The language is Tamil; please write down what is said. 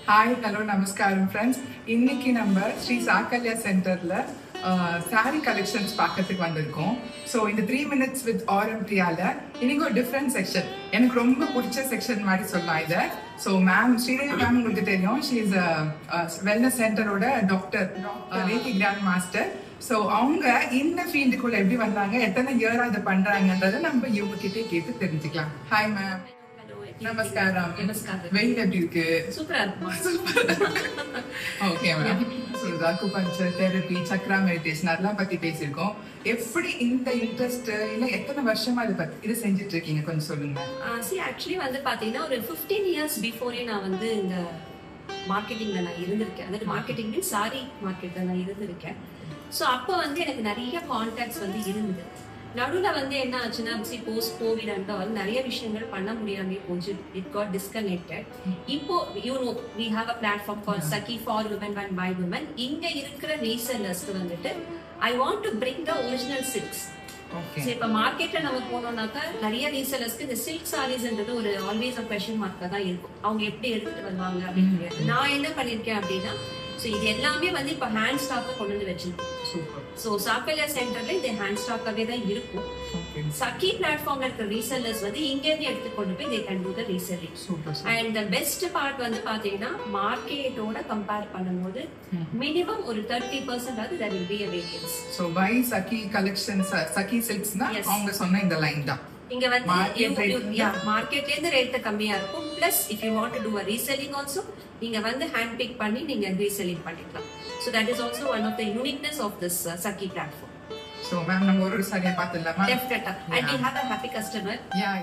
ஹாய் ஹலோ நமஸ்காரம் ஃப்ரெண்ட்ஸ். இன்னைக்கு நம்ம ஸ்ரீ சாக்கல்யா சென்டர்ல சாரி கலெக்ஷன்ஸ் பார்க்கறதுக்கு வந்திருக்கோம். ஸோ இந்த 3 minutes வித் ஆரம் பிரியால இன்னைக்கு ஒரு டிஃப்ரெண்ட் செக்ஷன், எனக்கு ரொம்ப பிடிச்ச செக்ஷன் மாதிரி சொல்லலாம் இதை. ஸோ மேம் ஸ்ரீதேவி மேம் உங்களுக்கு தெரியும், ஷீ இஸ் வெல்னஸ் சென்டரோட doctor, reiki grand master. So அவங்க இந்த ஃபீல்டுக்குள்ள எப்படி வந்தாங்க, எத்தனை இயரா இதை பண்றாங்கன்றதை நம்ம இவங்க கிட்டே கேட்டு தெரிஞ்சுக்கலாம். Hi ma'am. நமஸ்காரம். வெயில் எப்படி இருக்கு? சூப்பரா இருக்குமா? Okay ma'am. Acupuncture, therapy, Chakra meditation அதெல்லாம் பத்தி பேசியிருக்கோம். எப்படி இந்த இன்ட்ரெஸ்ட் இல்ல எத்தனை வருஷமா இது செஞ்சுட்டு இருக்கீங்க கொஞ்சம் சொல்லுங்க. ஆக்சுவலி வந்து பாத்தீங்கன்னா ஒரு 15 years பிஃபோரே நான் வந்து இந்த மார்க்கெட்டிங்ல நான் இருந்திருக்கேன். அதாவது மார்க்கெட்டிங் மீன்ஸ் சாரி மார்க்கெட்ல நான் இருந்திருக்கேன். ஸோ அப்போ வந்து எனக்கு நிறைய கான்டாக்ட்ஸ் வந்து இருந்தது. நடுவில் வந்து என்ன ஆச்சுன்னா போஸ்ட் கோவிட் அண்ட் ஆல் நிறைய விஷயங்கள் பண்ண முடியாம போச்சு. It got disconnected. இப்போ we have a platform called Saki for women and by women. இங்க இருக்கிற ரீசெல்லர்ஸ்க்கு வந்துட்டு I want to bring the original silks. இப்ப மார்க்கெட்ல நம்ம போனோம்னாக்கா நிறைய ரீசெல்லர்ஸ்க்கு இந்த சில்க் சாரீஸ்ன்றது ஒரு ஆல்வேஸ் அ கொஸ்டின் மார்க்கா தான் இருக்கும். அவங்க எப்படி எடுத்துட்டு வருவாங்க அப்படின்னு. நான் என்ன பண்ணிருக்கேன் அப்படின்னா, ஸோ இது எல்லாமே வந்து இப்போ ஹேண்ட் ஸ்டாக்கை கொண்டு வந்து வச்சிருக்கோம். ஸோ சாக்கல்யா சென்டர்ல இந்த ஹேண்ட் ஸ்டாக்காவே தான் இருக்கும். சக்கி பிளாட்ஃபார்ம்ல இருக்கிற ரீசெல்லர்ஸ் வந்து இங்கேருந்து எடுத்து கொண்டு போய் they can do the reselling. And the best part வந்து பாத்தீங்கன்னா மார்க்கெட்டோட கம்பேர் பண்ணும்போது மினிமம் ஒரு 30% ஆகுது there will be a variance. So buy Saki collections, Saki silks னா அவங்க சொன்ன இந்த லைன் தான். இங்க வந்து மார்க்கெட்ல இருந்து ரேட் கம்மியா இருக்கும். Plus if you want to to a reselling also நீங்க வந்து ஹேண்ட் பிக் பண்ணி நீங்க ரீசெல்லிங் பண்ணிக்கலாம். So that is also one of the uniqueness of this Saki platform. So ma'am நம்ம ஒரு சாரியா பார்த்தலாமா? Definitely. And we have a happy customer. Yeah.